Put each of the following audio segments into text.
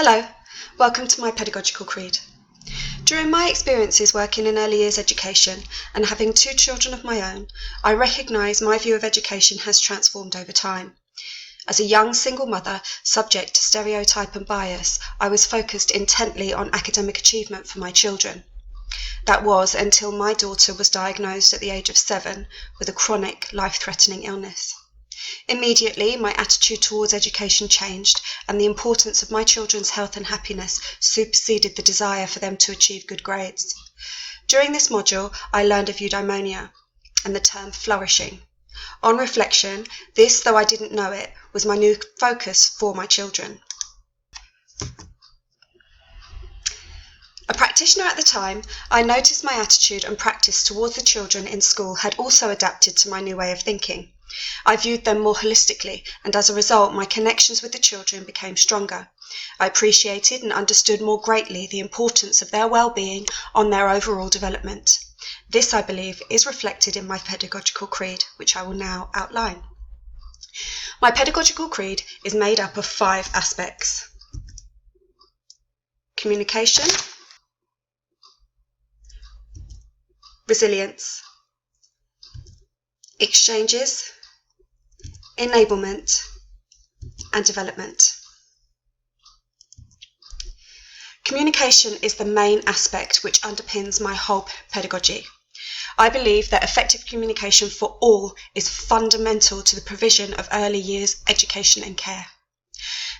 Hello, welcome to my Pedagogical Creed. During my experiences working in early years education and having 2 children of my own, I recognise my view of education has transformed over time. As a young single mother subject to stereotype and bias, I was focused intently on academic achievement for my children. That was until my daughter was diagnosed at the age of 7 with a chronic, life-threatening illness. Immediately, my attitude towards education changed, and the importance of my children's health and happiness superseded the desire for them to achieve good grades. During this module, I learned of eudaimonia and the term flourishing. On reflection, this, though I didn't know it, was my new focus for my children. A practitioner at the time, I noticed my attitude and practice towards the children in school had also adapted to my new way of thinking. I viewed them more holistically, and as a result, my connections with the children became stronger. I appreciated and understood more greatly the importance of their well-being on their overall development. This, I believe, is reflected in my Pedagogical Creed, which I will now outline. My Pedagogical Creed is made up of 5 aspects: communication, resilience, exchanges, enablement, and development. Communication is the main aspect which underpins my whole pedagogy. I believe that effective communication for all is fundamental to the provision of early years education and care.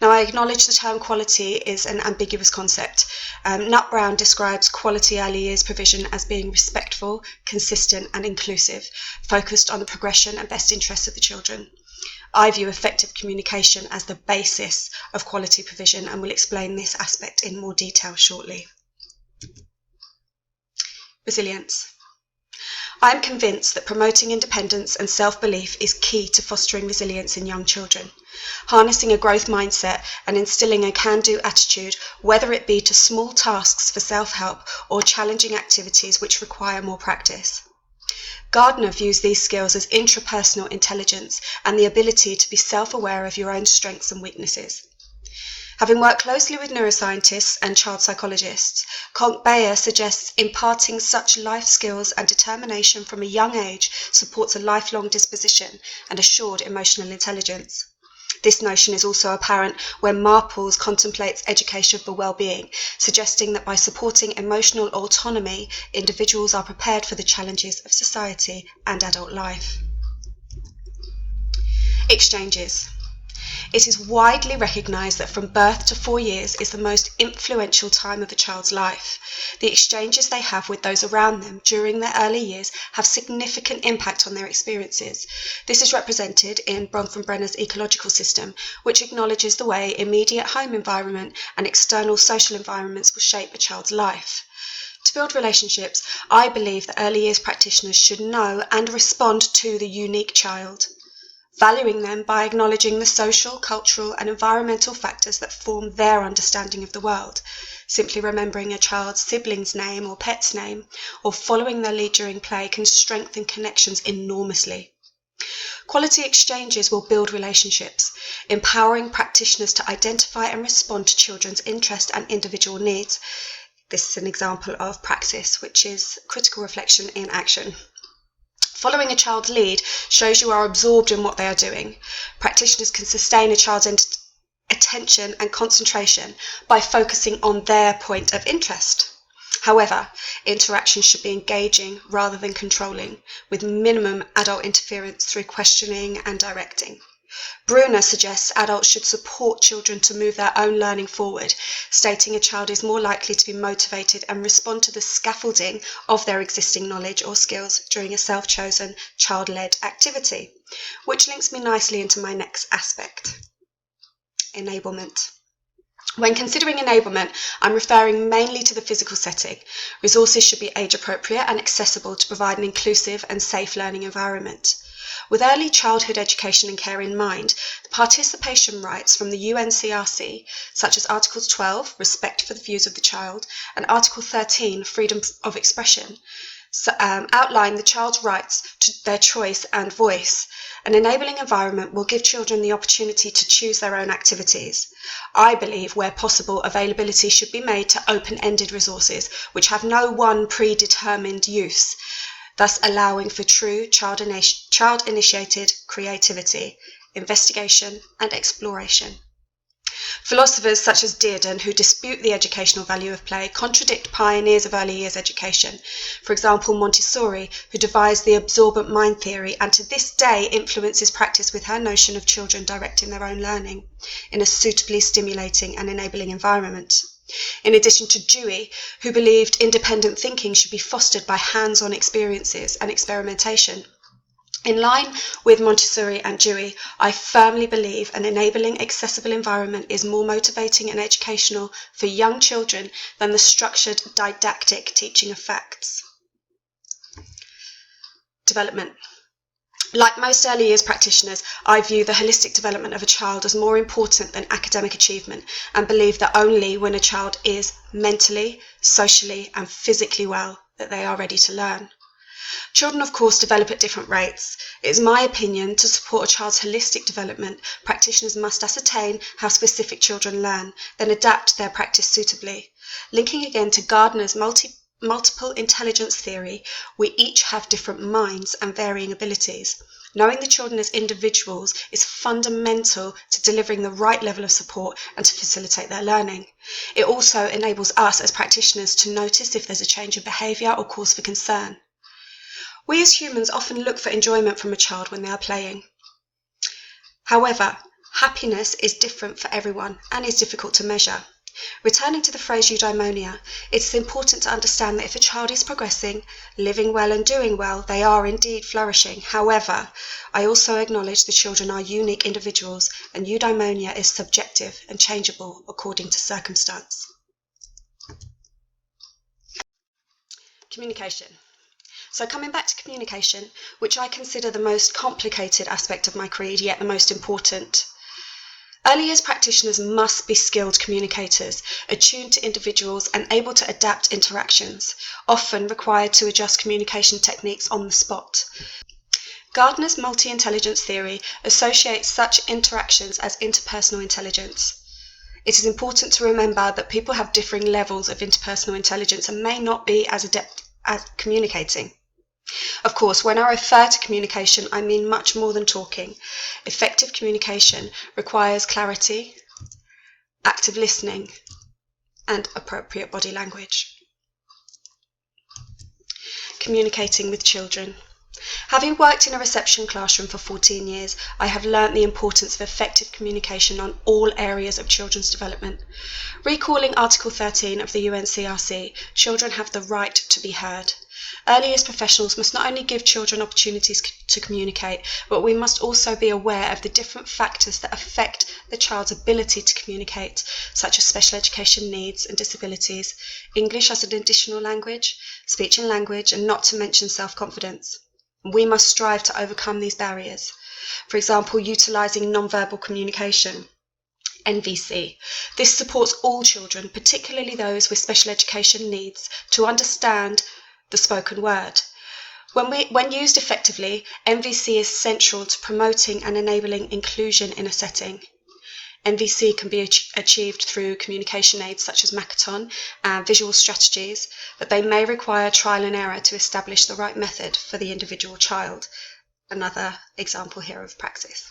Now, I acknowledge the term quality is an ambiguous concept. Nut Brown describes quality early years provision as being respectful, consistent, and inclusive, focused on the progression and best interests of the children. I view effective communication as the basis of quality provision and will explain this aspect in more detail shortly. Resilience. I am convinced that promoting independence and self-belief is key to fostering resilience in young children. Harnessing a growth mindset and instilling a can-do attitude, whether it be to small tasks for self-help or challenging activities which require more practice. Gardner views these skills as intrapersonal intelligence and the ability to be self-aware of your own strengths and weaknesses. Having worked closely with neuroscientists and child psychologists, Conk-Bayer suggests imparting such life skills and determination from a young age supports a lifelong disposition and assured emotional intelligence. This notion is also apparent when Marples contemplates education for well-being, suggesting that by supporting emotional autonomy, individuals are prepared for the challenges of society and adult life. Exchanges. It is widely recognised that from birth to 4 years is the most influential time of a child's life. The exchanges they have with those around them during their early years have significant impact on their experiences. This is represented in Bronfenbrenner's ecological system, which acknowledges the way immediate home environment and external social environments will shape a child's life. To build relationships, I believe that early years practitioners should know and respond to the unique child, valuing them by acknowledging the social, cultural, and environmental factors that form their understanding of the world. Simply remembering a child's sibling's name or pet's name, or following their lead during play can strengthen connections enormously. Quality exchanges will build relationships, empowering practitioners to identify and respond to children's interests and individual needs. This is an example of practice, which is critical reflection in action. Following a child's lead shows you are absorbed in what they are doing. Practitioners can sustain a child's attention and concentration by focusing on their point of interest. However, interaction should be engaging rather than controlling, with minimum adult interference through questioning and directing. Bruner suggests adults should support children to move their own learning forward, stating a child is more likely to be motivated and respond to the scaffolding of their existing knowledge or skills during a self-chosen, child-led activity, which links me nicely into my next aspect: enablement. When considering enablement, I'm referring mainly to the physical setting. Resources should be age-appropriate and accessible to provide an inclusive and safe learning environment. With early childhood education and care in mind, the participation rights from the UNCRC, such as Articles 12, respect for the views of the child, and Article 13, freedom of expression, outline the child's rights to their choice and voice. An enabling environment will give children the opportunity to choose their own activities. I believe where possible, availability should be made to open-ended resources which have no one predetermined use, thus allowing for true child-initiated creativity, investigation and exploration. Philosophers such as Dearden, who dispute the educational value of play, contradict pioneers of early years education. For example, Montessori, who devised the absorbent mind theory and to this day influences practice with her notion of children directing their own learning in a suitably stimulating and enabling environment. In addition to Dewey, who believed independent thinking should be fostered by hands-on experiences and experimentation. In line with Montessori and Dewey, I firmly believe an enabling, accessible environment is more motivating and educational for young children than the structured, didactic teaching of facts. Development. Like most early years practitioners, I view the holistic development of a child as more important than academic achievement and believe that only when a child is mentally, socially, and physically well that they are ready to learn. Children, of course, develop at different rates. It is my opinion to support a child's holistic development, practitioners must ascertain how specific children learn, then adapt their practice suitably. Linking again to Gardner's multiple intelligence theory, we each have different minds and varying abilities. Knowing the children as individuals is fundamental to delivering the right level of support and to facilitate their learning. It also enables us as practitioners to notice if there's a change in behaviour or cause for concern. We as humans often look for enjoyment from a child when they are playing. However, happiness is different for everyone and is difficult to measure. Returning to the phrase eudaimonia, it is important to understand that if a child is progressing, living well and doing well, they are indeed flourishing. However, I also acknowledge the children are unique individuals and eudaimonia is subjective and changeable according to circumstance. Communication. So coming back to communication, which I consider the most complicated aspect of my creed, yet the most important. Early years practitioners must be skilled communicators, attuned to individuals and able to adapt interactions, often required to adjust communication techniques on the spot. Gardner's multi-intelligence theory associates such interactions as interpersonal intelligence. It is important to remember that people have differing levels of interpersonal intelligence and may not be as adept at communicating. Of course, when I refer to communication, I mean much more than talking. Effective communication requires clarity, active listening, and appropriate body language. Communicating with children. Having worked in a reception classroom for 14 years, I have learnt the importance of effective communication on all areas of children's development. Recalling Article 13 of the UNCRC, children have the right to be heard. Early years professionals must not only give children opportunities to communicate, but we must also be aware of the different factors that affect the child's ability to communicate, such as special education needs and disabilities, English as an additional language, speech and language, and not to mention self-confidence. We must strive to overcome these barriers. For example, utilising non-verbal communication, NVC. This supports all children, particularly those with special education needs, to understand the spoken word. When used effectively, NVC is central to promoting and enabling inclusion in a setting. NVC can be achieved through communication aids such as Makaton and visual strategies, but they may require trial and error to establish the right method for the individual child. Another example here of praxis.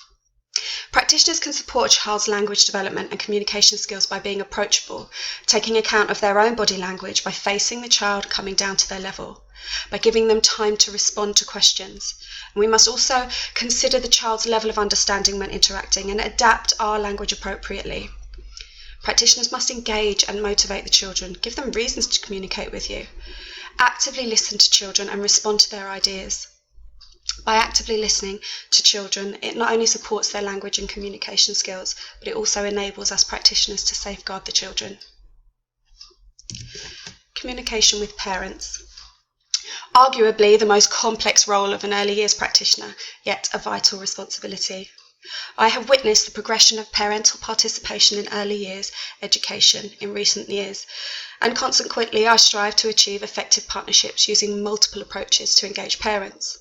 Practitioners can support a child's language development and communication skills by being approachable, taking account of their own body language by facing the child coming down to their level, by giving them time to respond to questions. We must also consider the child's level of understanding when interacting and adapt our language appropriately. Practitioners must engage and motivate the children, give them reasons to communicate with you. Actively listen to children and respond to their ideas. By actively listening to children, it not only supports their language and communication skills, but it also enables us practitioners to safeguard the children. Communication with parents. Arguably the most complex role of an early years practitioner, yet a vital responsibility. I have witnessed the progression of parental participation in early years education in recent years, and consequently I strive to achieve effective partnerships using multiple approaches to engage parents.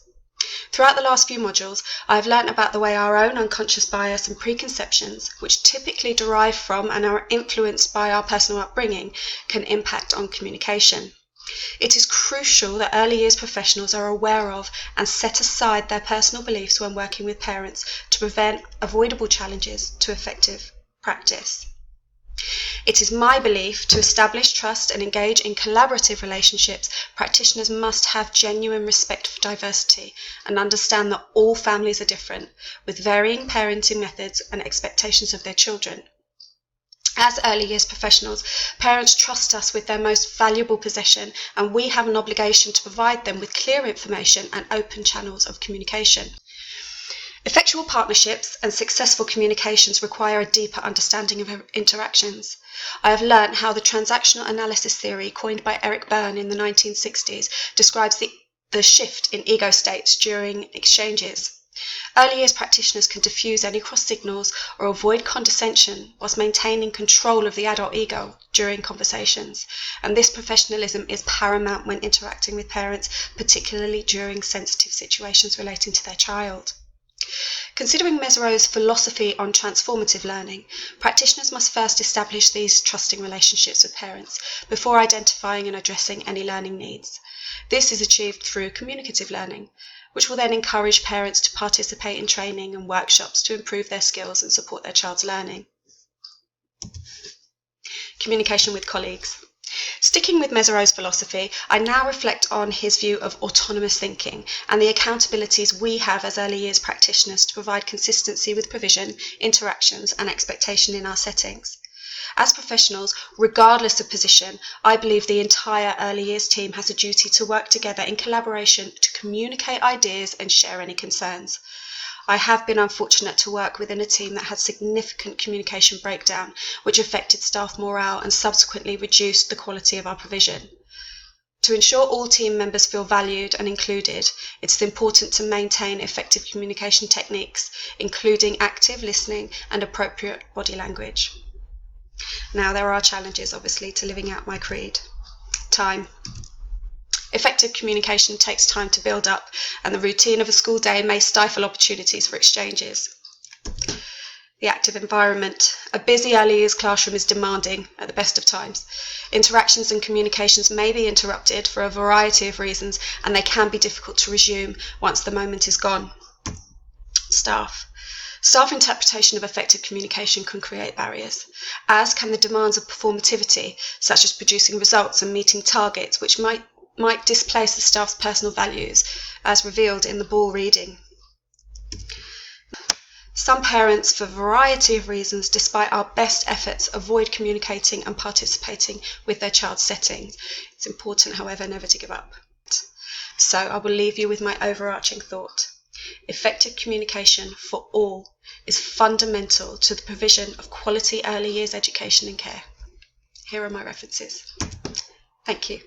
Throughout the last few modules, I have learnt about the way our own unconscious bias and preconceptions, which typically derive from and are influenced by our personal upbringing, can impact on communication. It is crucial that early years professionals are aware of and set aside their personal beliefs when working with parents to prevent avoidable challenges to effective practice. It is my belief to establish trust and engage in collaborative relationships, practitioners must have genuine respect for diversity and understand that all families are different, with varying parenting methods and expectations of their children. As early years professionals, parents trust us with their most valuable possession, and we have an obligation to provide them with clear information and open channels of communication. Effectual partnerships and successful communications require a deeper understanding of interactions. I have learnt how the transactional analysis theory coined by Eric Berne in the 1960s describes the shift in ego states during exchanges. Early years practitioners can diffuse any cross signals or avoid condescension whilst maintaining control of the adult ego during conversations, and this professionalism is paramount when interacting with parents, particularly during sensitive situations relating to their child. Considering Mesereau's philosophy on transformative learning, practitioners must first establish these trusting relationships with parents before identifying and addressing any learning needs. This is achieved through communicative learning, which will then encourage parents to participate in training and workshops to improve their skills and support their child's learning. Communication with colleagues. Sticking with Mesereau's philosophy, I now reflect on his view of autonomous thinking and the accountabilities we have as early years practitioners to provide consistency with provision, interactions, and expectation in our settings. As professionals, regardless of position, I believe the entire early years team has a duty to work together in collaboration to communicate ideas and share any concerns. I have been unfortunate to work within a team that had significant communication breakdown, which affected staff morale and subsequently reduced the quality of our provision. To ensure all team members feel valued and included, it's important to maintain effective communication techniques, including active listening and appropriate body language. Now, there are challenges, obviously, to living out my creed. Time. Effective communication takes time to build up, and the routine of a school day may stifle opportunities for exchanges. The active environment. A busy early years classroom is demanding at the best of times. Interactions and communications may be interrupted for a variety of reasons, and they can be difficult to resume once the moment is gone. Staff. Staff interpretation of effective communication can create barriers, as can the demands of performativity, such as producing results and meeting targets, which might displace the staff's personal values, as revealed in the ball reading. Some parents, for a variety of reasons, despite our best efforts, avoid communicating and participating with their child's settings. It's important, however, never to give up. So I will leave you with my overarching thought. Effective communication for all is fundamental to the provision of quality early years education and care. Here are my references. Thank you.